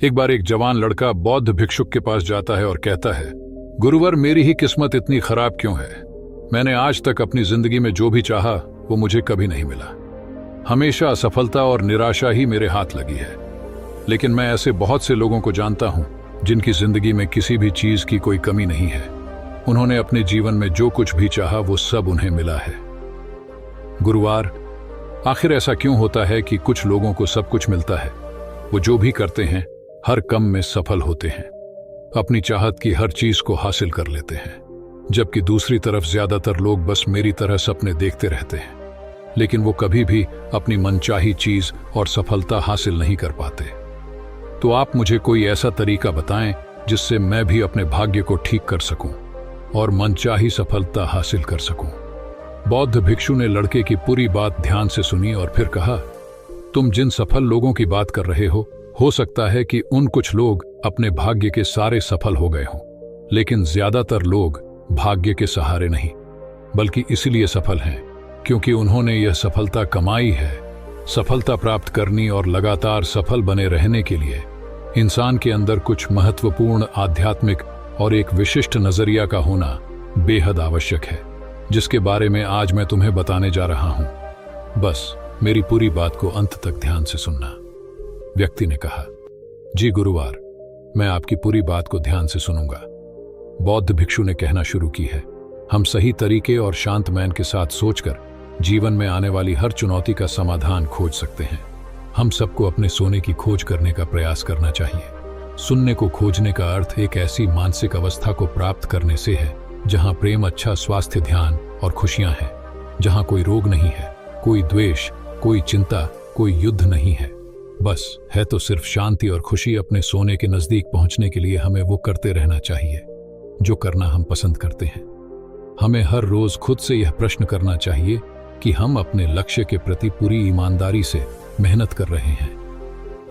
एक बार एक जवान लड़का बौद्ध भिक्षुक के पास जाता है और कहता है, गुरुवर, मेरी ही किस्मत इतनी खराब क्यों है? मैंने आज तक अपनी जिंदगी में जो भी चाहा वो मुझे कभी नहीं मिला। हमेशा असफलता और निराशा ही मेरे हाथ लगी है। लेकिन मैं ऐसे बहुत से लोगों को जानता हूं जिनकी जिंदगी में किसी भी चीज की कोई कमी नहीं है। उन्होंने अपने जीवन में जो कुछ भी चाहा वो सब उन्हें मिला है। गुरुवार, आखिर ऐसा क्यों होता है कि कुछ लोगों को सब कुछ मिलता है, वो जो भी करते हैं हर काम में सफल होते हैं, अपनी चाहत की हर चीज को हासिल कर लेते हैं, जबकि दूसरी तरफ ज्यादातर लोग बस मेरी तरह सपने देखते रहते हैं, लेकिन वो कभी भी अपनी मनचाही चीज और सफलता हासिल नहीं कर पाते। तो आप मुझे कोई ऐसा तरीका बताएं जिससे मैं भी अपने भाग्य को ठीक कर सकूं और मनचाही सफलता हासिल कर सकूं। बौद्ध भिक्षु ने लड़के की पूरी बात ध्यान से सुनी और फिर कहा, तुम जिन सफल लोगों की बात कर रहे हो सकता है कि उन कुछ लोग अपने भाग्य के सारे सफल हो गए हों, लेकिन ज्यादातर लोग भाग्य के सहारे नहीं, बल्कि इसलिए सफल हैं क्योंकि उन्होंने यह सफलता कमाई है। सफलता प्राप्त करनी और लगातार सफल बने रहने के लिए इंसान के अंदर कुछ महत्वपूर्ण आध्यात्मिक और एक विशिष्ट नजरिया का होना बेहद आवश्यक है, जिसके बारे में आज मैं तुम्हें बताने जा रहा हूं। बस मेरी पूरी बात को अंत तक ध्यान से सुनना। व्यक्ति ने कहा, जी गुरुवार, मैं आपकी पूरी बात को ध्यान से सुनूंगा। बौद्ध भिक्षु ने कहना शुरू की है, हम सही तरीके और शांत मन के साथ सोचकर जीवन में आने वाली हर चुनौती का समाधान खोज सकते हैं। हम सबको अपने सोने की खोज करने का प्रयास करना चाहिए। सुनने को खोजने का अर्थ एक ऐसी मानसिक अवस्था को प्राप्त करने से है जहां प्रेम, अच्छा स्वास्थ्य, ध्यान और खुशियां हैं, जहां कोई रोग नहीं है, कोई द्वेष, कोई चिंता, कोई युद्ध नहीं है। बस है तो सिर्फ शांति और खुशी। अपने सोने के नजदीक पहुंचने के लिए हमें वो करते रहना चाहिए जो करना हम पसंद करते हैं। हमें हर रोज खुद से यह प्रश्न करना चाहिए कि हम अपने लक्ष्य के प्रति पूरी ईमानदारी से मेहनत कर रहे हैं।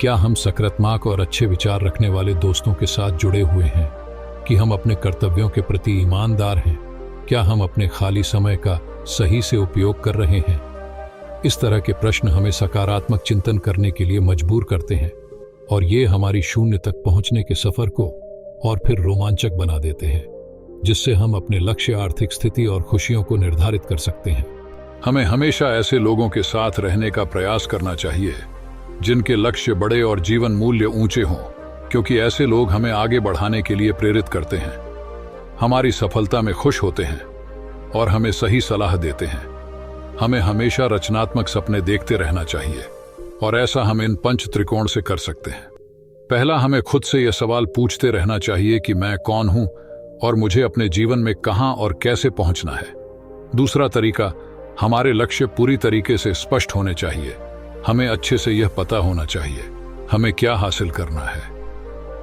क्या हम सकारात्मक और अच्छे विचार रखने वाले दोस्तों के साथ जुड़े हुए हैं? कि हम अपने कर्तव्यों के प्रति ईमानदार हैं? क्या हम अपने खाली समय का सही से उपयोग कर रहे हैं? इस तरह के प्रश्न हमें सकारात्मक चिंतन करने के लिए मजबूर करते हैं और ये हमारी शून्य तक पहुंचने के सफर को और फिर रोमांचक बना देते हैं, जिससे हम अपने लक्ष्य, आर्थिक स्थिति और खुशियों को निर्धारित कर सकते हैं। हमें हमेशा ऐसे लोगों के साथ रहने का प्रयास करना चाहिए जिनके लक्ष्य बड़े और जीवन मूल्य ऊंचे हों, क्योंकि ऐसे लोग हमें आगे बढ़ाने के लिए प्रेरित करते हैं, हमारी सफलता में खुश होते हैं और हमें सही सलाह देते हैं। हमें हमेशा रचनात्मक सपने देखते रहना चाहिए और ऐसा हम इन पंच त्रिकोण से कर सकते हैं। पहला, हमें खुद से यह सवाल पूछते रहना चाहिए कि मैं कौन हूं और मुझे अपने जीवन में कहां और कैसे पहुंचना है। दूसरा तरीका, हमारे लक्ष्य पूरी तरीके से स्पष्ट होने चाहिए। हमें अच्छे से यह पता होना चाहिए हमें क्या हासिल करना है।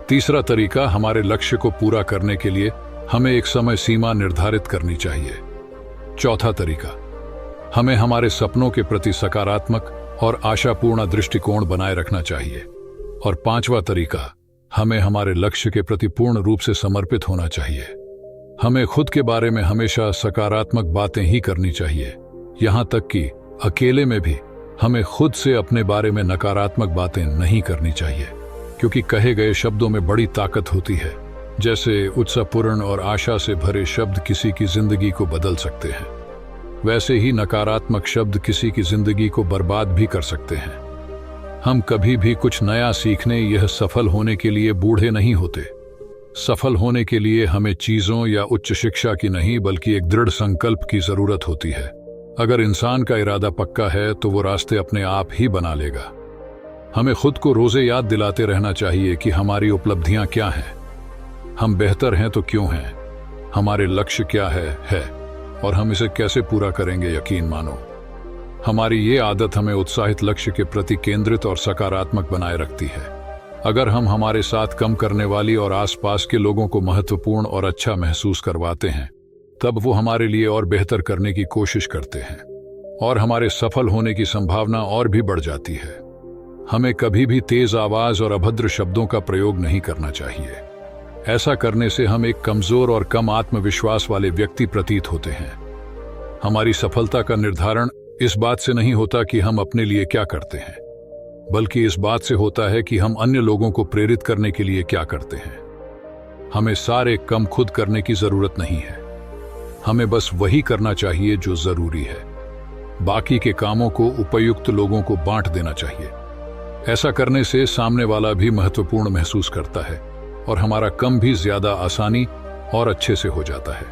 तीसरा तरीका, हमारे लक्ष्य को पूरा करने के लिए हमें एक समय सीमा निर्धारित करनी चाहिए। चौथा तरीका, हमें हमारे सपनों के प्रति सकारात्मक और आशापूर्ण दृष्टिकोण बनाए रखना चाहिए। और पांचवा तरीका, हमें हमारे लक्ष्य के प्रति पूर्ण रूप से समर्पित होना चाहिए। हमें खुद के बारे में हमेशा सकारात्मक बातें ही करनी चाहिए, यहां तक कि अकेले में भी हमें खुद से अपने बारे में नकारात्मक बातें नहीं करनी चाहिए, क्योंकि कहे गए शब्दों में बड़ी ताकत होती है। जैसे उत्साहपूर्ण और आशा से भरे शब्द किसी की जिंदगी को बदल सकते हैं, वैसे ही नकारात्मक शब्द किसी की जिंदगी को बर्बाद भी कर सकते हैं। हम कभी भी कुछ नया सीखने या सफल होने के लिए बूढ़े नहीं होते। सफल होने के लिए हमें चीजों या उच्च शिक्षा की नहीं, बल्कि एक दृढ़ संकल्प की जरूरत होती है। अगर इंसान का इरादा पक्का है तो वो रास्ते अपने आप ही बना लेगा। हमें खुद को रोजे याद दिलाते रहना चाहिए कि हमारी उपलब्धियां क्या हैं, हम बेहतर हैं तो क्यों हैं, हमारे लक्ष्य क्या है और हम इसे कैसे पूरा करेंगे। यकीन मानो, हमारी ये आदत हमें उत्साहित, लक्ष्य के प्रति केंद्रित और सकारात्मक बनाए रखती है। अगर हम हमारे साथ कम करने वाली और आसपास के लोगों को महत्वपूर्ण और अच्छा महसूस करवाते हैं, तब वो हमारे लिए और बेहतर करने की कोशिश करते हैं और हमारे सफल होने की संभावना और भी बढ़ जाती है। हमें कभी भी तेज आवाज और अभद्र शब्दों का प्रयोग नहीं करना चाहिए। ऐसा करने से हम एक कमजोर और कम आत्मविश्वास वाले व्यक्ति प्रतीत होते हैं। हमारी सफलता का निर्धारण इस बात से नहीं होता कि हम अपने लिए क्या करते हैं, बल्कि इस बात से होता है कि हम अन्य लोगों को प्रेरित करने के लिए क्या करते हैं। हमें सारे काम खुद करने की जरूरत नहीं है, हमें बस वही करना चाहिए जो जरूरी है। बाकी के कामों को उपयुक्त लोगों को बांट देना चाहिए। ऐसा करने से सामने वाला भी महत्वपूर्ण महसूस करता है और हमारा काम भी ज्यादा आसानी और अच्छे से हो जाता है।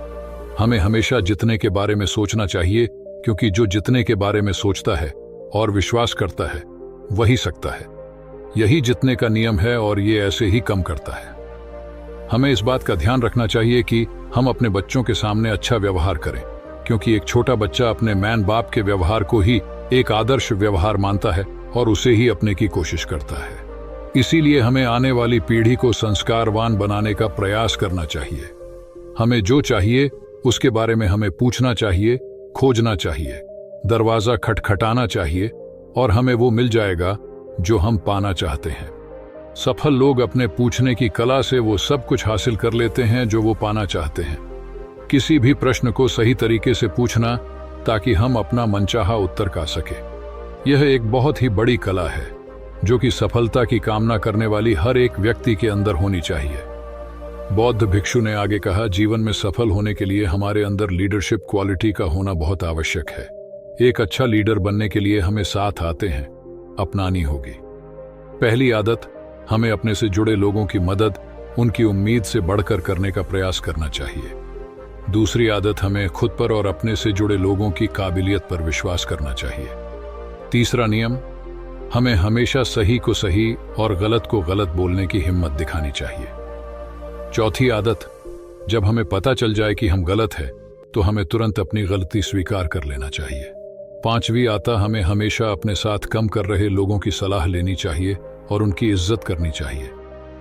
हमें हमेशा जितने के बारे में सोचना चाहिए, क्योंकि जो जितने के बारे में सोचता है और विश्वास करता है वही सकता है। यही जितने का नियम है और ये ऐसे ही कम करता है। हमें इस बात का ध्यान रखना चाहिए कि हम अपने बच्चों के सामने अच्छा व्यवहार करें, क्योंकि एक छोटा बच्चा अपने मैन बाप के व्यवहार को ही एक आदर्श व्यवहार मानता है और उसे ही अपने की कोशिश करता है। इसीलिए हमें आने वाली पीढ़ी को संस्कारवान बनाने का प्रयास करना चाहिए। हमें जो चाहिए उसके बारे में हमें पूछना चाहिए, खोजना चाहिए, दरवाजा खटखटाना चाहिए और हमें वो मिल जाएगा जो हम पाना चाहते हैं। सफल लोग अपने पूछने की कला से वो सब कुछ हासिल कर लेते हैं जो वो पाना चाहते हैं। किसी भी प्रश्न को सही तरीके से पूछना ताकि हम अपना मनचाहा उत्तर पा सके, यह एक बहुत ही बड़ी कला है जो कि सफलता की कामना करने वाली हर एक व्यक्ति के अंदर होनी चाहिए। बौद्ध भिक्षु ने आगे कहा, जीवन में सफल होने के लिए हमारे अंदर लीडरशिप क्वालिटी का होना बहुत आवश्यक है। एक अच्छा लीडर बनने के लिए हमें साथ आते हैं अपनानी होगी। पहली आदत, हमें अपने से जुड़े लोगों की मदद उनकी उम्मीद से बढ़कर करने का प्रयास करना चाहिए। दूसरी आदत, हमें खुद पर और अपने से जुड़े लोगों की काबिलियत पर विश्वास करना चाहिए। तीसरा नियम, हमें हमेशा सही को सही और गलत को गलत बोलने की हिम्मत दिखानी चाहिए। चौथी आदत, जब हमें पता चल जाए कि हम गलत हैं तो हमें तुरंत अपनी गलती स्वीकार कर लेना चाहिए। पांचवी आदत, हमें हमेशा अपने साथ कम कर रहे लोगों की सलाह लेनी चाहिए और उनकी इज्जत करनी चाहिए।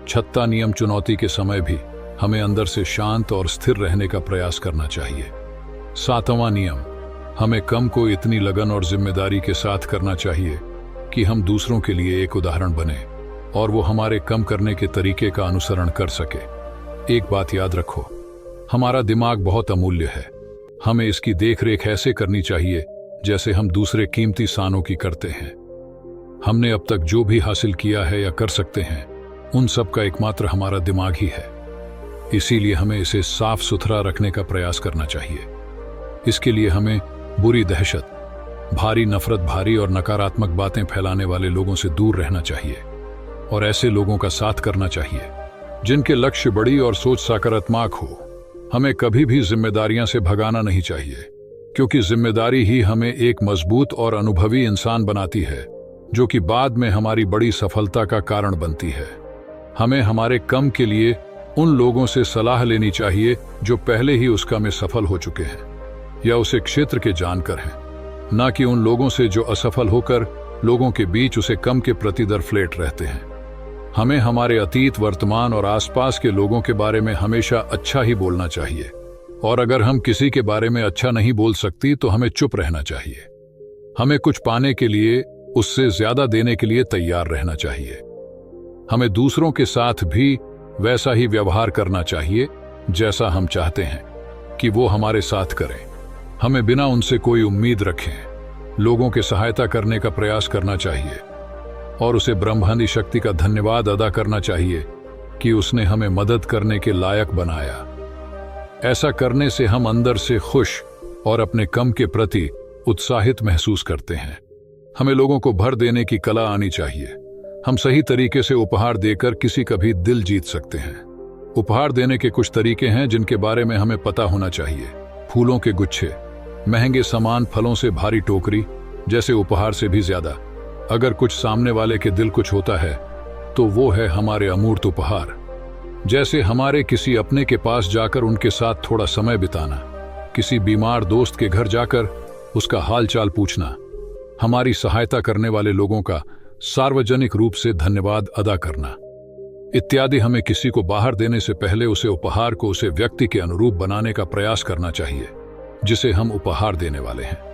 छठा नियम, चुनौती के समय भी हमें अंदर से शांत और स्थिर रहने का प्रयास करना चाहिए। सातवां नियम, हमें काम को इतनी लगन और जिम्मेदारी के साथ करना चाहिए कि हम दूसरों के लिए एक उदाहरण बने और वो हमारे काम करने के तरीके का अनुसरण कर सके। एक बात याद रखो, हमारा दिमाग बहुत अमूल्य है। हमें इसकी देखरेख ऐसे करनी चाहिए जैसे हम दूसरे कीमती सानों की करते हैं। हमने अब तक जो भी हासिल किया है या कर सकते हैं, उन सब का एकमात्र हमारा दिमाग ही है। इसीलिए हमें इसे साफ सुथरा रखने का प्रयास करना चाहिए। इसके लिए हमें बुरी दहशत, भारी नफरत, भारी और नकारात्मक बातें फैलाने वाले लोगों से दूर रहना चाहिए और ऐसे लोगों का साथ करना चाहिए जिनके लक्ष्य बड़ी और सोच सकारात्मक हो। हमें कभी भी जिम्मेदारियां से भगाना नहीं चाहिए, क्योंकि जिम्मेदारी ही हमें एक मजबूत और अनुभवी इंसान बनाती है जो कि बाद में हमारी बड़ी सफलता का कारण बनती है। हमें हमारे काम के लिए उन लोगों से सलाह लेनी चाहिए जो पहले ही उस काम में सफल हो चुके हैं या उसे क्षेत्र के जानकर हैं, ना कि उन लोगों से जो असफल होकर लोगों के बीच उसे कम के प्रति दरफ्लेट रहते हैं। हमें हमारे अतीत, वर्तमान और आसपास के लोगों के बारे में हमेशा अच्छा ही बोलना चाहिए और अगर हम किसी के बारे में अच्छा नहीं बोल सकती तो हमें चुप रहना चाहिए। हमें कुछ पाने के लिए उससे ज्यादा देने के लिए तैयार रहना चाहिए। हमें दूसरों के साथ भी वैसा ही व्यवहार करना चाहिए जैसा हम चाहते हैं कि वो हमारे साथ करें। हमें बिना उनसे कोई उम्मीद रखें लोगों की सहायता करने का प्रयास करना चाहिए और उसे ब्रह्मांडी शक्ति का धन्यवाद अदा करना चाहिए कि उसने हमें मदद करने के लायक बनाया। ऐसा करने से हम अंदर से खुश और अपने काम के प्रति उत्साहित महसूस करते हैं। हमें लोगों को भर देने की कला आनी चाहिए। हम सही तरीके से उपहार देकर किसी का भी दिल जीत सकते हैं। उपहार देने के कुछ तरीके हैं जिनके बारे में हमें पता होना चाहिए। फूलों के गुच्छे, महंगे सामान, फलों से भारी टोकरी जैसे उपहार से भी ज्यादा अगर कुछ सामने वाले के दिल कुछ होता है तो वो है हमारे अमूर्त उपहार। जैसे हमारे किसी अपने के पास जाकर उनके साथ थोड़ा समय बिताना, किसी बीमार दोस्त के घर जाकर उसका हालचाल पूछना, हमारी सहायता करने वाले लोगों का सार्वजनिक रूप से धन्यवाद अदा करना इत्यादि। हमें किसी को बाहर देने से पहले उसे उपहार को उसे व्यक्ति के अनुरूप बनाने का प्रयास करना चाहिए जिसे हम उपहार देने वाले हैं।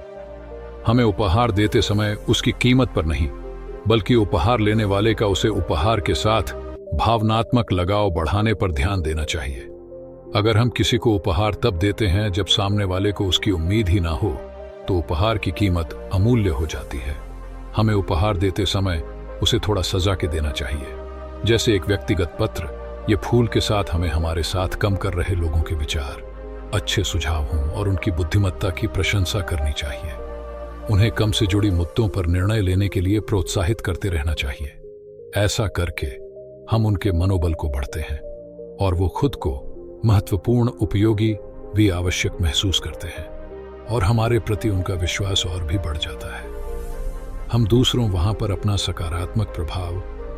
हमें उपहार देते समय उसकी कीमत पर नहीं, बल्कि उपहार लेने वाले का उसे उपहार के साथ भावनात्मक लगाव बढ़ाने पर ध्यान देना चाहिए। अगर हम किसी को उपहार तब देते हैं जब सामने वाले को उसकी उम्मीद ही ना हो तो उपहार की कीमत अमूल्य हो जाती है। हमें उपहार देते समय उसे थोड़ा सजा के देना चाहिए। जैसे एक व्यक्तिगत पत्र, ये फूल के साथ हमें हमारे साथ कम कर रहे लोगों के विचार, अच्छे सुझाव हों और उनकी बुद्धिमत्ता की प्रशंसा करनी चाहिए। उन्हें कम से जुड़ी मुद्दों पर निर्णय लेने के लिए प्रोत्साहित करते रहना चाहिए। ऐसा करके हम उनके मनोबल को बढ़ते हैं और वो खुद को महत्वपूर्ण, उपयोगी भी आवश्यक महसूस करते हैं और हमारे प्रति उनका विश्वास और भी बढ़ जाता है। हम दूसरों वहां पर अपना सकारात्मक प्रभाव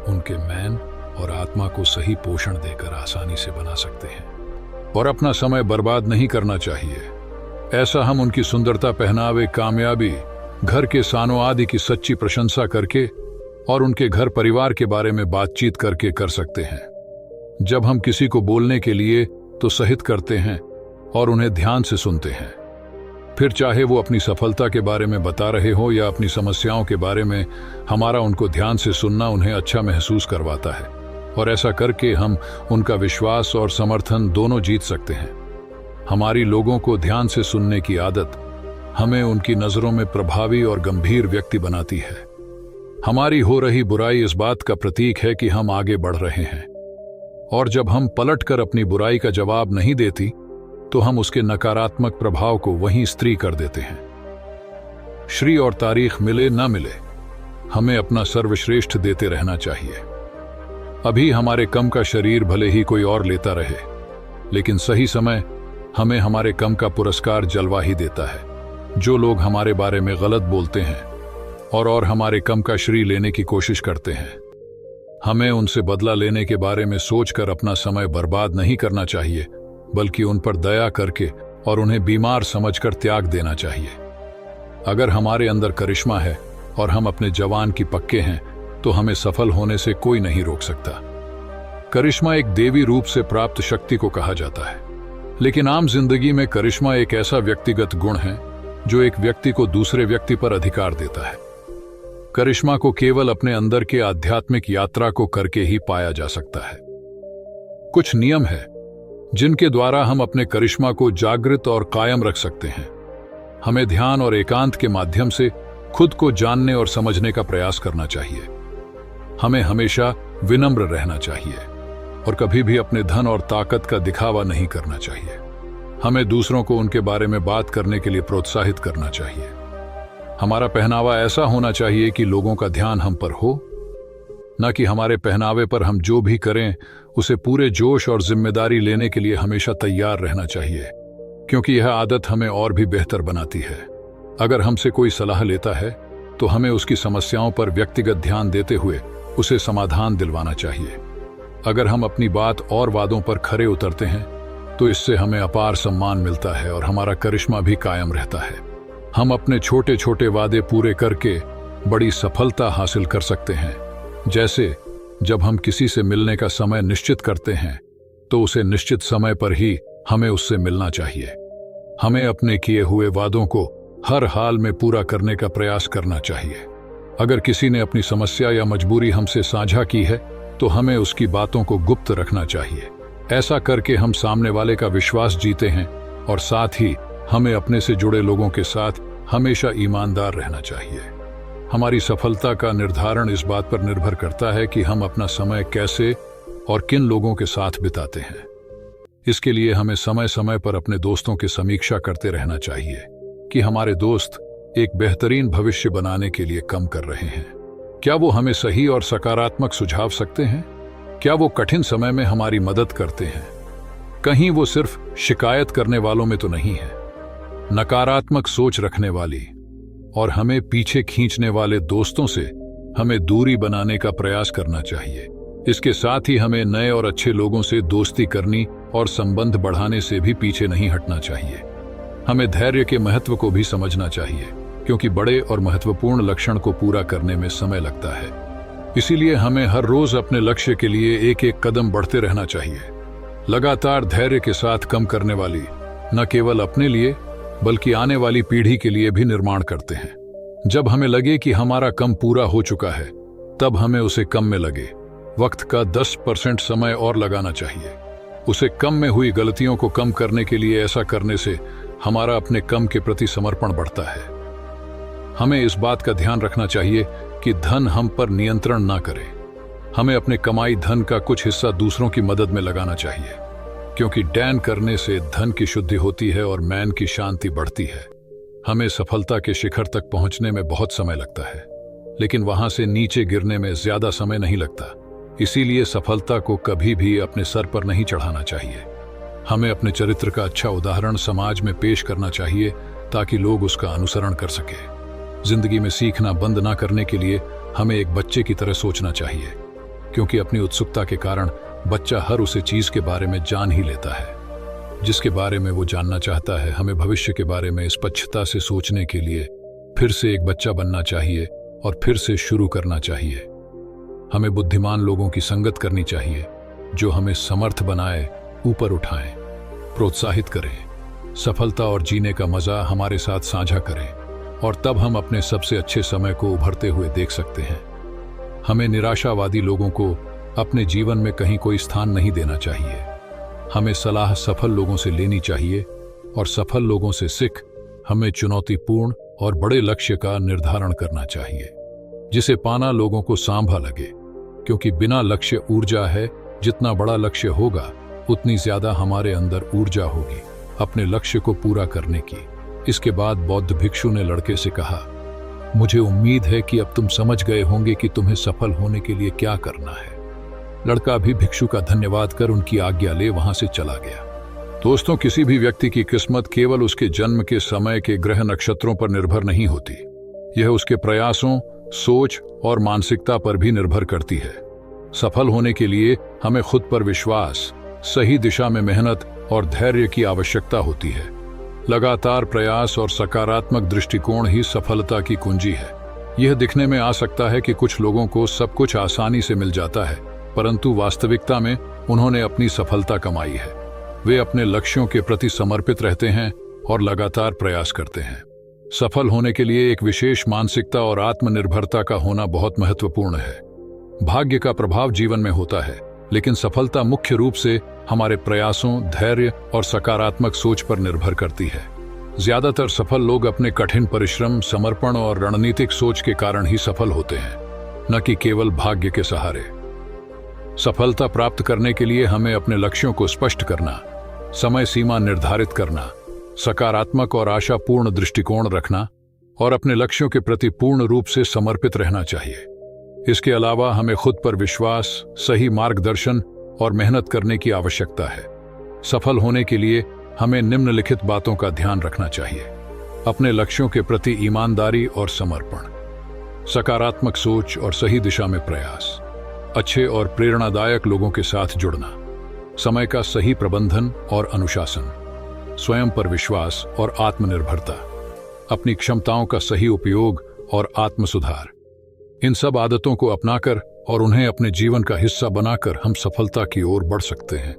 उनके मन और आत्मा को सही पोषण देकर आसानी से बना सकते हैं और अपना समय बर्बाद नहीं करना चाहिए। ऐसा हम उनकी सुंदरता, पहनावे, कामयाबी, घर के सानों आदि की सच्ची प्रशंसा करके और उनके घर परिवार के बारे में बातचीत करके कर सकते हैं। जब हम किसी को बोलने के लिए तो सहित करते हैं और उन्हें ध्यान से सुनते हैं, फिर चाहे वो अपनी सफलता के बारे में बता रहे हो या अपनी समस्याओं के बारे में, हमारा उनको ध्यान से सुनना उन्हें अच्छा महसूस करवाता है और ऐसा करके हम उनका विश्वास और समर्थन दोनों जीत सकते हैं। हमारी लोगों को ध्यान से सुनने की आदत हमें उनकी नजरों में प्रभावी और गंभीर व्यक्ति बनाती है। हमारी हो रही बुराई इस बात का प्रतीक है कि हम आगे बढ़ रहे हैं और जब हम पलटकर अपनी बुराई का जवाब नहीं देती तो हम उसके नकारात्मक प्रभाव को वहीं स्त्री कर देते हैं। श्री और तारीख मिले ना मिले, हमें अपना सर्वश्रेष्ठ देते रहना चाहिए। अभी हमारे कम का शरीर भले ही कोई और लेता रहे, लेकिन सही समय हमें हमारे कम का पुरस्कार जलवा ही देता है। जो लोग हमारे बारे में गलत बोलते हैं और हमारे कम का श्री लेने की कोशिश करते हैं, हमें उनसे बदला लेने के बारे में सोचकर अपना समय बर्बाद नहीं करना चाहिए, बल्कि उन पर दया करके और उन्हें बीमार समझकर त्याग देना चाहिए। अगर हमारे अंदर करिश्मा है और हम अपने जवान की पक्के हैं तो हमें सफल होने से कोई नहीं रोक सकता। करिश्मा एक देवी रूप से प्राप्त शक्ति को कहा जाता है, लेकिन आम जिंदगी में करिश्मा एक ऐसा व्यक्तिगत गुण है जो एक व्यक्ति को दूसरे व्यक्ति पर अधिकार देता है। करिश्मा को केवल अपने अंदर के आध्यात्मिक यात्रा को करके ही पाया जा सकता है। कुछ नियम है जिनके द्वारा हम अपने करिश्मा को जागृत और कायम रख सकते हैं। हमें ध्यान और एकांत के माध्यम से खुद को जानने और समझने का प्रयास करना चाहिए। हमें हमेशा विनम्र रहना चाहिए और कभी भी अपने धन और ताकत का दिखावा नहीं करना चाहिए। हमें दूसरों को उनके बारे में बात करने के लिए प्रोत्साहित करना चाहिए। हमारा पहनावा ऐसा होना चाहिए कि लोगों का ध्यान हम पर हो, न कि हमारे पहनावे पर हम जो भी करें उसे पूरे जोश और जिम्मेदारी लेने के लिए हमेशा तैयार रहना चाहिए, क्योंकि यह आदत हमें और भी बेहतर बनाती है। अगर हमसे कोई सलाह लेता है तो हमें उसकी समस्याओं पर व्यक्तिगत ध्यान देते हुए उसे समाधान दिलवाना चाहिए। अगर हम अपनी बात और वादों पर खरे उतरते हैं तो इससे हमें अपार सम्मान मिलता है और हमारा करिश्मा भी कायम रहता है। हम अपने छोटे छोटे वादे पूरे करके बड़ी सफलता हासिल कर सकते हैं। जैसे जब हम किसी से मिलने का समय निश्चित करते हैं तो उसे निश्चित समय पर ही हमें उससे मिलना चाहिए। हमें अपने किए हुए वादों को हर हाल में पूरा करने का प्रयास करना चाहिए। अगर किसी ने अपनी समस्या या मजबूरी हमसे साझा की है तो हमें उसकी बातों को गुप्त रखना चाहिए। ऐसा करके हम सामने वाले का विश्वास जीते हैं और साथ ही हमें अपने से जुड़े लोगों के साथ हमेशा ईमानदार रहना चाहिए। हमारी सफलता का निर्धारण इस बात पर निर्भर करता है कि हम अपना समय कैसे और किन लोगों के साथ बिताते हैं। इसके लिए हमें समय समय पर अपने दोस्तों की समीक्षा करते रहना चाहिए कि हमारे दोस्त एक बेहतरीन भविष्य बनाने के लिए काम कर रहे हैं। क्या वो हमें सही और सकारात्मक सुझाव सकते हैं? क्या वो कठिन समय में हमारी मदद करते हैं? कहीं वो सिर्फ शिकायत करने वालों में तो नहीं है? नकारात्मक सोच रखने वाली और हमें पीछे खींचने वाले दोस्तों से हमें दूरी बनाने का प्रयास करना चाहिए। इसके साथ ही हमें नए और अच्छे लोगों से दोस्ती करनी और संबंध बढ़ाने से भी पीछे नहीं हटना चाहिए। हमें धैर्य के महत्व को भी समझना चाहिए, क्योंकि बड़े और महत्वपूर्ण लक्ष्य को पूरा करने में समय लगता है। इसीलिए हमें हर रोज अपने लक्ष्य के लिए एक एक कदम बढ़ते रहना चाहिए। लगातार धैर्य के साथ कम करने वाली न केवल अपने लिए बल्कि आने वाली पीढ़ी के लिए भी निर्माण करते हैं। जब हमें लगे कि हमारा कम पूरा हो चुका है तब हमें उसे कम में लगे वक्त का 10% समय और लगाना चाहिए। उसे कम में हुई गलतियों को कम करने के लिए ऐसा करने से हमारा अपने कम के प्रति समर्पण बढ़ता है। हमें इस बात का ध्यान रखना चाहिए कि धन हम पर नियंत्रण ना करे। हमें अपने कमाई धन का कुछ हिस्सा दूसरों की मदद में लगाना चाहिए, क्योंकि डैन करने से धन की शुद्धि होती है और मैन की शांति बढ़ती है। हमें सफलता के शिखर तक पहुंचने में बहुत समय लगता है, लेकिन वहां से नीचे गिरने में ज्यादा समय नहीं लगता। इसीलिए सफलता को कभी भी अपने सर पर नहीं चढ़ाना चाहिए। हमें अपने चरित्र का अच्छा उदाहरण समाज में पेश करना चाहिए ताकि लोग उसका अनुसरण कर सके। जिंदगी में सीखना बंद ना करने के लिए हमें एक बच्चे की तरह सोचना चाहिए, क्योंकि अपनी उत्सुकता के कारण बच्चा हर उसे चीज के बारे में जान ही लेता है जिसके बारे में वो जानना चाहता है। हमें भविष्य के बारे में स्पष्टता से सोचने के लिए फिर से एक बच्चा बनना चाहिए और फिर से शुरू करना चाहिए। हमें बुद्धिमान लोगों की संगत करनी चाहिए जो हमें समर्थ बनाए, ऊपर उठाएं, प्रोत्साहित करें, सफलता और जीने का मजा हमारे साथ साझा करें, और तब हम अपने सबसे अच्छे समय को उभरते हुए देख सकते हैं। हमें निराशावादी लोगों को अपने जीवन में कहीं कोई स्थान नहीं देना चाहिए। हमें सलाह सफल लोगों से लेनी चाहिए और सफल लोगों से सीख हमें चुनौतीपूर्ण और बड़े लक्ष्य का निर्धारण करना चाहिए, जिसे पाना लोगों को सांभा लगे, क्योंकि बिना लक्ष्य ऊर्जा है। जितना बड़ा लक्ष्य होगा उतनी ज्यादा हमारे अंदर ऊर्जा होगी अपने लक्ष्य को पूरा करने की। इसके बाद बौद्ध भिक्षु ने लड़के से कहा, मुझे उम्मीद है कि अब तुम समझ गए होंगे कि तुम्हें सफल होने के लिए क्या करना है। लड़का भी भिक्षु का धन्यवाद कर उनकी आज्ञा ले वहां से चला गया। दोस्तों, किसी भी व्यक्ति की किस्मत केवल उसके जन्म के समय के ग्रह नक्षत्रों पर निर्भर नहीं होती। यह उसके प्रयासों, सोच और मानसिकता पर भी निर्भर करती है। सफल होने के लिए हमें खुद पर विश्वास, सही दिशा में मेहनत और धैर्य की आवश्यकता होती है। लगातार प्रयास और सकारात्मक दृष्टिकोण ही सफलता की कुंजी है। यह दिखने में आ सकता है कि कुछ लोगों को सब कुछ आसानी से मिल जाता है, परंतु वास्तविकता में उन्होंने अपनी सफलता कमाई है। वे अपने लक्ष्यों के प्रति समर्पित रहते हैं और लगातार प्रयास करते हैं। सफल होने के लिए एक विशेष मानसिकता और आत्मनिर्भरता का होना बहुत महत्वपूर्ण है। भाग्य का प्रभाव जीवन में होता है, लेकिन सफलता मुख्य रूप से हमारे प्रयासों, धैर्य और सकारात्मक सोच पर निर्भर करती है। ज्यादातर सफल लोग अपने कठिन परिश्रम, समर्पण और रणनीतिक सोच के कारण ही सफल होते हैं, न कि केवल भाग्य के सहारे। सफलता प्राप्त करने के लिए हमें अपने लक्ष्यों को स्पष्ट करना, समय सीमा निर्धारित करना, सकारात्मक और आशापूर्ण दृष्टिकोण रखना और अपने लक्ष्यों के प्रति पूर्ण रूप से समर्पित रहना चाहिए। इसके अलावा हमें खुद पर विश्वास, सही मार्गदर्शन और मेहनत करने की आवश्यकता है। सफल होने के लिए हमें निम्नलिखित बातों का ध्यान रखना चाहिए: अपने लक्ष्यों के प्रति ईमानदारी और समर्पण, सकारात्मक सोच और सही दिशा में प्रयास, अच्छे और प्रेरणादायक लोगों के साथ जुड़ना, समय का सही प्रबंधन और अनुशासन, स्वयं पर विश्वास और आत्मनिर्भरता, अपनी क्षमताओं का सही उपयोग और आत्मसुधार। इन सब आदतों को अपनाकर और उन्हें अपने जीवन का हिस्सा बनाकर हम सफलता की ओर बढ़ सकते हैं।